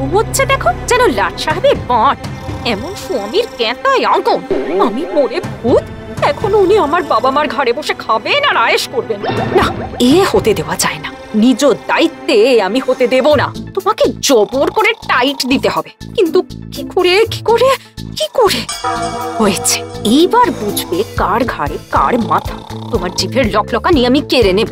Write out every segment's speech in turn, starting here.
ঘুমোচ্ছে দেখো, যেন লাট সাহেবের বাঁট। এমন স্বামীর ক্যাঁতায় আগুন। আমি মরে ভূত, এখন উনি আমার বাবা মার ঘাড়ে বসে খাবেন আর আয়েশ করবেন। না, এ হতে দেওয়া যায় না। নিজ দায়িত্বে আমি হতে দেব না। তোমাকে জবর করে টাইট দিতে হবে। কিন্তু কি করে কি করে কি করে? হয়েছে, এইবার বুঝবে কার ঘাড়ে কার মাথা। তোমার জিভের লকলকানি আমি কেড়ে নেব।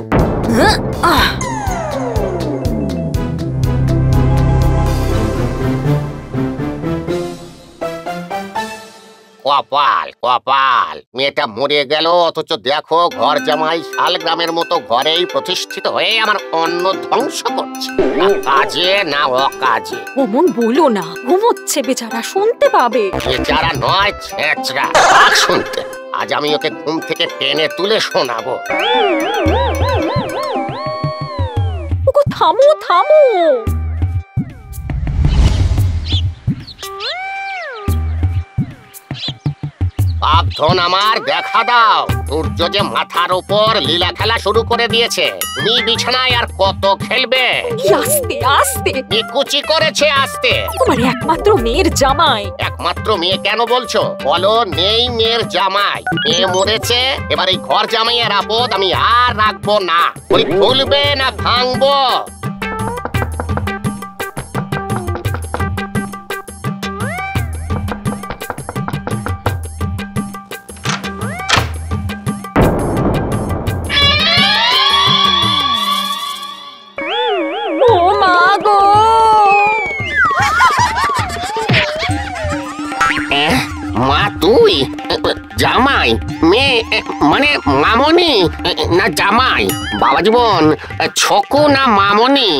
কপাল কপাল, মেয়েটা মরে গেল, অথচ দেখো ঘর জামাই শালগ্রামের মতো ঘরেই প্রতিষ্ঠিত হয়ে আমার অন্ন ধ্বংস করছে। না কাজে না অকাজে। অমন বলো না, ঘুমোচ্ছে বেচারা, শুনতে পাবে। বেচারা নয়, ছেঁচড়া। আর শুনতে, আজ আমি ওকে ঘুম থেকে টেনে তুলে শোনাবো। ওগো থামো থামো। সাবধান, আমার দেখা দাও। সূর্য যে মাথার উপর লীলা খেলা শুরু করে দিয়েছে। তুমি বিছানায় আর কত খেলবে? আস্তে আস্তে। কুচি করেছে আস্তে। তোমার একমাত্র মেয়ের জামাই। একমাত্র মেয়ে কেন বলছো? বলো নেই মেয়ের জামাই। মেয়ে মরেছে, এবার এই ঘর জামাইয়ের আপদ আমি আর রাখবো না। ওই খুলবে না ভাঙবো? মা তুই? জামাই? মেয়ে মানে মামনি না জামাই? বাবা জীবন, ছকু না মামনি?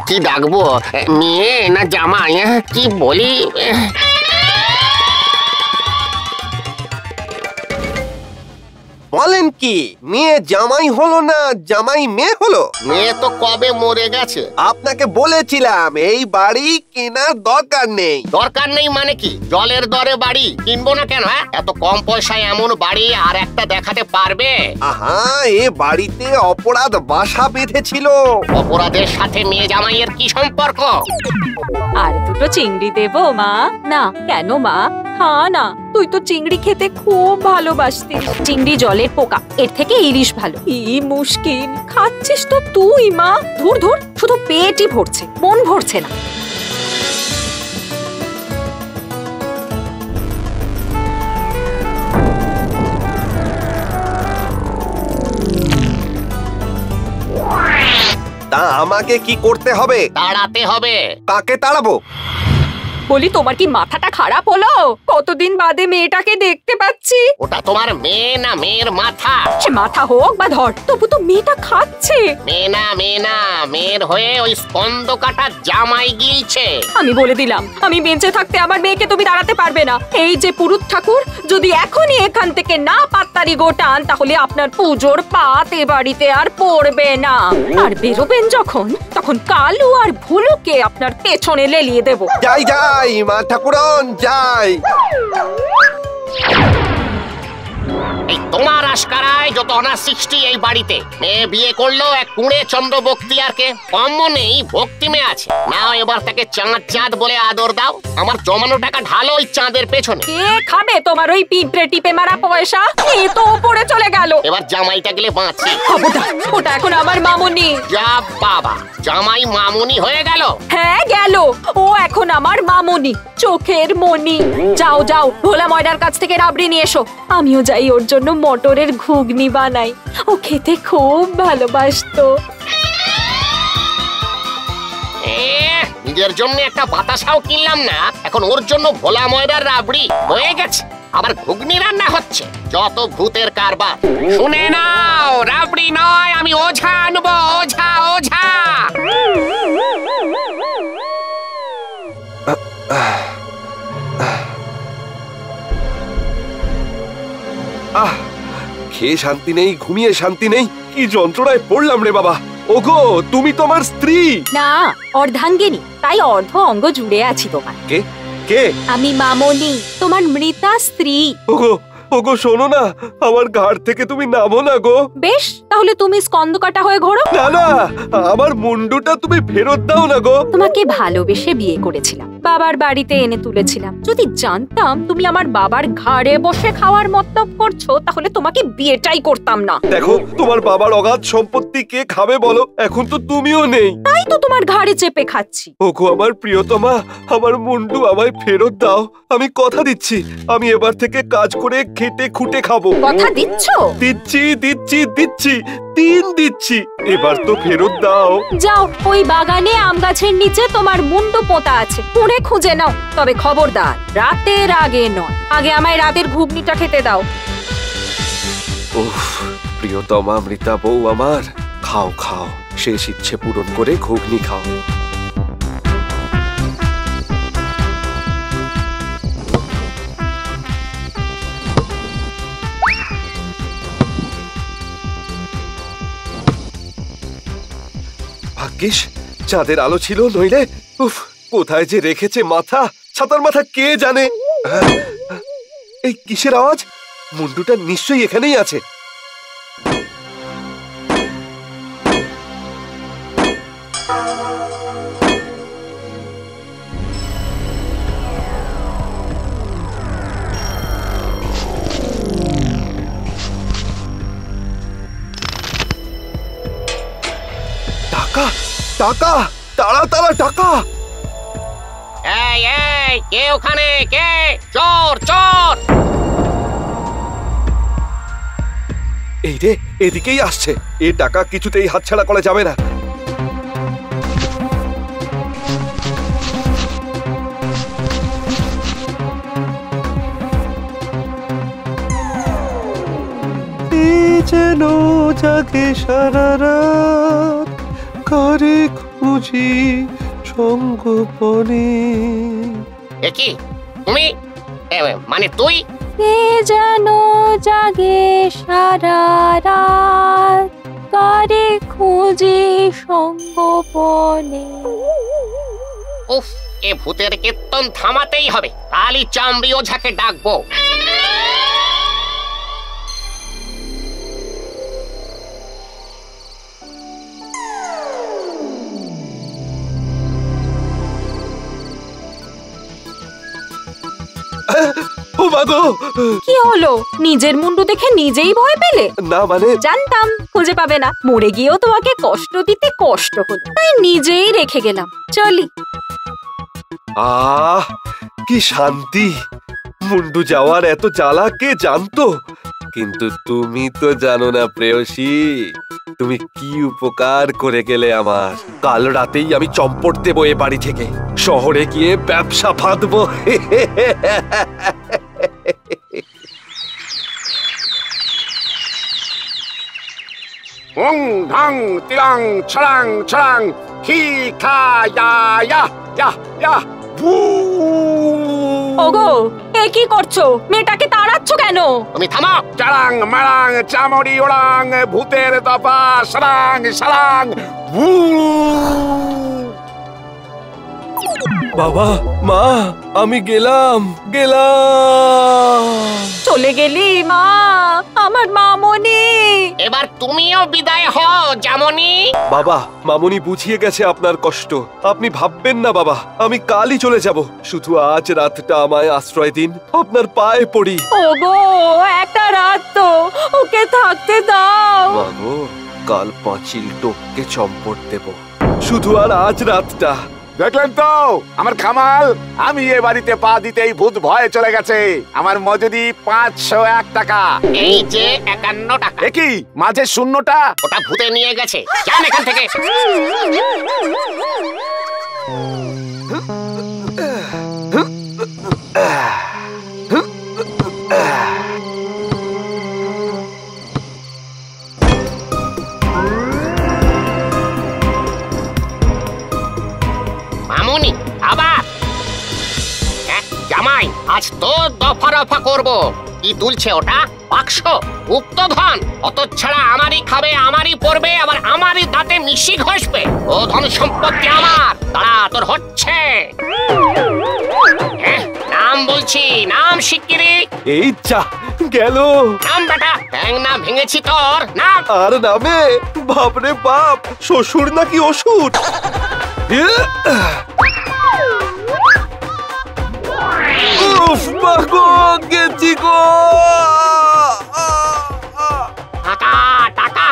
কি ডাকবো, মেয়ে না জামাই? কি বলি? বলেন কি, মেয়ে জামাই হলো না জামাই মেয়ে হলো? মেয়ে তো কবে মরে গেছে। আপনাকে বলেছিলাম এই বাড়ি কেনার দরকার নেই। দরকার নেই মানে কি? জলের দরে বাড়ি কিনবো না কেন? এত কম পয়সায় এমন বাড়ি আর একটা দেখাতে পারবে? আহা, এ বাড়িতে অপরাধ বাসা বেঁধেছিল। অপরাধের সাথে মেয়ে জামাইয়ের কি সম্পর্ক? আর দুটো চিংড়ি দেবো মা? না কেন মা, খা না, তুই তো চিংড়ি খেতে খুব ভালোবাসতিস। চিংড়ি জলের পোকা, এর থেকে ইলিশ ভালো। কি মুশকিল, খাচ্ছিস তো তুই মা। ধুর ধুর, শুধু পেটই ভরছে, মন ভরছে না। তা আমাকে কি করতে হবে? তাড়াতে হবে। কাকে তাড়াবো? বলি তোমার কি মাথাটা খারাপ হলো? কতদিন বাদে মেয়েটাকে দেখতে পাচ্ছি। ওটা তোমার মেয়ে না মেয়ের মাথা? সে মাথা হোক বা ধর, তবু তো মেয়েটা খাচ্ছে। মেয়ে না মেয়ের হয়ে ওই স্কন্দ কাটা জামাই গিলছে। আমি বলে দিলাম, আমি বেঁচে থাকতে আমার মেয়েকে তুমি দাঁড়াতে পারবে না। এই যে পুরুত ঠাকুর, যদি এখনই এখান থেকে না পাত্তারি গোটান, তাহলে আপনার পুজোর পাত এ বাড়িতে আর পড়বে না। আর বেরোবেন যখন, তখন কালু আর ভুলুকে আপনার পেছনে লেলিয়ে দেব। যাই যাই মা ঠাকুরন, যাই। এই তোমার আশকারায় যত অনাসৃষ্টি এই বাড়িতে। মেয়ে বিয়ে করলো এক কুঁড়ে চন্দ্র বক্তিয়ারকে, কম নেই ভক্তি মেয়ে আছে। নাও এবার তাকে চাঁদ চাঁদ বলে আদর দাও। আমার জমানো টাকা ঢালো ওই চাঁদের পেছনে। কে খাবে তোমার ওই পিঁপড়ে টিপে মারা পয়সা? এ তো ওপরে চলে গেল। এবার জামাইটা গেলে বাঁচি। ওটা এখন আমার মামুনি। যা বাবা, জামাই মামুনি হয়ে গেল? হ্যাঁ গেল, ও এখন আমার মামুনি, চোখের মনি। যাও যাও, ভোলা ময়দার কাছ থেকে রাবড়ি নিয়ে এসো। আমিও যাই ওর জন্য মটরের ঘুগনি বানাই, ও খেতে খুব ভালোবাসতো। নিজের জন্য একটা বাতাসাও কিনলাম না, এখন ওর জন্য ভোলা ময়দার রাবড়ি হয়ে গেছে। আবার ঘুগনি রান্না হচ্ছে, যত ভূতের কারবার। শুনে নাও, রাবড়ি নয়, আমি ওঝা আনবো, ওঝা ওঝা। খেয়ে শান্তি নেই, ঘুমিয়ে শান্তি নেই, কি যন্ত্রণায় পড়লাম রে বাবা। ওগো, তুমি তোমার স্ত্রী? না, অর্ধাঙ্গিনী, তাই অর্ধ অঙ্গ জুড়ে আছি তোমার। কে কে? আমি মামনি, তোমার মৃতা স্ত্রী। ওগো, ওগো শোনো না, আমার ঘাড় থেকে তুমি নামো না গো। বেশ, তাহলে তুমি স্কন্দকাটা হয়ে ঘোরো। না না, আমার মুন্ডুটা তুমি ফেরত দাও না গো। তোমাকে ভালোবেসে বিয়ে করেছিলাম, বাবার বাড়িতে এনে তুলেছিলাম। যদি জানতাম তুমি আমার বাবার ঘাড়ে বসে খাওয়ার মতলব করছো, তাহলে তোমাকে বিয়েটাই করতাম না। দেখো, তোমার বাবার অগাধ সম্পত্তি কে খাবে বলো? এখন তো তুমিও নেই। তাই তো তোমার ঘাড়ে চেপে খাচ্ছি। ওগো আমার প্রিয়তমা, আমার মুন্ডু আমায় ফেরত দাও। আমি কথা দিচ্ছি, আমি এবার থেকে কাজ করে খেটে খুঁটে খাবো। কথা দিচ্ছ? দিচ্ছি দিচ্ছি দিচ্ছি, 3 দিচ্ছি। এবার তো ফেরত দাও। যাও, ওই বাগানে আম গাছের নিচে তোমার মুন্ডু পোঁতা আছে, পুড়ে খুঁজে নাও। তবে খবরদার, রাতের আগে নয়। আগে আমায় রাতের ঘুগনিটা খেতে দাও। উফ, প্রিয়তমা মৃতা বউ আমার, খাও খাও, শেষ ইচ্ছে পূরণ করে ঘুগনি খাও। ভাগ্যিস চাঁদের আলো ছিল, নইলে উফ, কোথায় যে রেখেছে মাথা, ছাতার মাথা কে জানে। এই কিসের আওয়াজ? মুন্ডুটা নিশ্চয়ই এখানেই আছে। টাকা টাকা, তাড়া তাড়া টাকা। এই এই, কে ওখানে? কে? চোর চোর! এই রে, এদিকেই আসছে। এ টাকা কিছুতেই হাতছাড়া করা যাবে না। যেন জাগে সারা রাত, কারে খুঁজি সঙ্গোপনে। এ কি তুমি? মানে তুই? কে যেন জাগে সারা রাত, কারে খুঁজি সঙ্গোপনে। উফ, এ ভূতের কীর্তন থামাতেই হবে। কালি চামড়ি ওঝাকে ডাকবো। ও মাগো! কি হলো? নিজের মুন্ডু দেখে নিজেই ভয় পেলে? না মানে, জানতাম খুঁজে পাবে না। মরে গিয়েও তোমাকে কষ্ট দিতে কষ্ট হলো, তাই নিজেই রেখে গেলাম। চলি। আহ কি শান্তি! মুন্ডু যাওয়ার এত জ্বালা কে জানতো? কিন্তু তুমি তো জানো না প্রেয়সী, তুমি কি উপকার করে গেলে আমার। কাল রাতেই আমি চম্পট দেবো এ বাড়ি থেকে, শহরে গিয়ে ব্যবসা ফাঁদবো। ওং ঢং তিরাং ছড়াং ছড়াং হি খা ইয়া ইয়া ইয়া ইয়া ভু। ওগো, এ কি করছো? মেয়েটাকে তাড়াচ্ছ কেন? তুমি থামো। চারাং মারাং চামড়ি ওড়াং ভূতের দফা সারাং সারাং ভু। বাবা, মা, আমি গেলাম। চলে গেলি মা, আমার মামনি। এবার তুমিও বিদায় হও জামনি। বাবা, মামুনি বুঝিয়ে গেছে আপনার কষ্ট। আপনি ভাববেন না বাবা, আমি কালই চলে যাব। শুধু আজ রাতটা আমায় আশ্রয় দিন, আপনার পায়ে পড়ি। ওগো, একটা রাত তো ওকে থাকতে দাও। মাগো, কাল পাঁচিল টোপকে চম্পট দেব। শুধু আর আজ রাতটা। দেখলেন তো আমার খামাল, আমি এ বাড়িতে পা দিতেই ভূত ভয়ে চলে গেছে। আমার মজুরি 501 টাকা। এই যে 51 টাকা। এ কি মাঝে শূন্যটা? ওটা ভূতে নিয়ে গেছে। যান এখান থেকে। মামুনি আবার? জামাই, আজ তো দফা রফা করবো। কি তুলছে ওটা? বাক্স, গুপ্তধন। অত ছাড়া আমারই খাবে, আমারই পড়বে, আবার আমারই দাঁতে মিশি ঘষবে। ও ধন সম্পত্তি আমার। তারা তোর হচ্ছে। নাম বলছি, নাম শিগগিরি। এই যা গেল। নাম বেটা, ঠ্যাং না ভেঙেছি তোর, নাম। আর নামে, বাপরে বাপ, শ্বশুর নাকি অসুর? উফ, বাগো, গেছি গো। টাকা টাকা,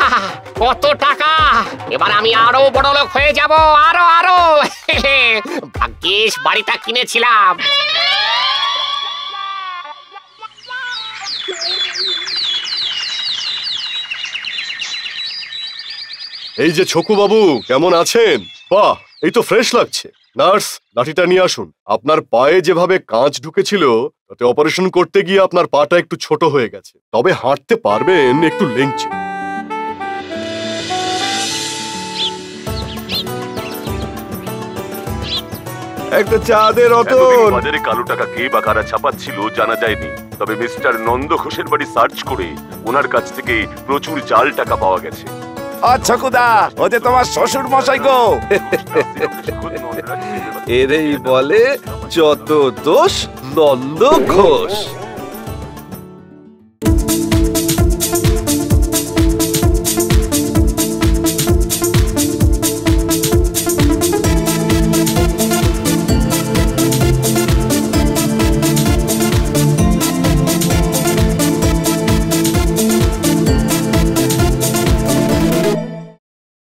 কত টাকা! এবার আমি আরো বড় লোক হয়ে যাব, আরো আরো। ভাগ্যিস বাড়িটা কিনেছিলাম। এই যে ছকু বাবু, কেমন আছেন? বাহ, এই তো ফ্রেশ লাগছে। নার্স, লাঠিটা নিয়ে আসুন। আপনার পায়ে যেভাবে কাঁচ ঢুকেছিল, তাতে অপারেশন করতে গিয়ে আপনার পাটা একটু ছোট হয়ে গেছে, তবে হাঁটতে পারবেন একটু লেংচে। একটা চা দে রতন। বাজারে কালো টাকা কে বা কারা ছাপাচ্ছিল জানা যায়নি, তবে মিস্টার নন্দ ঘোষের বাড়ি সার্চ করে ওনার কাছ থেকে প্রচুর জাল টাকা পাওয়া গেছে। আচ্ছা খুদা, ওতে তোমার শ্বশুর মশাই গো। এরেই বলে যত দোষ নন্দ ঘোষ।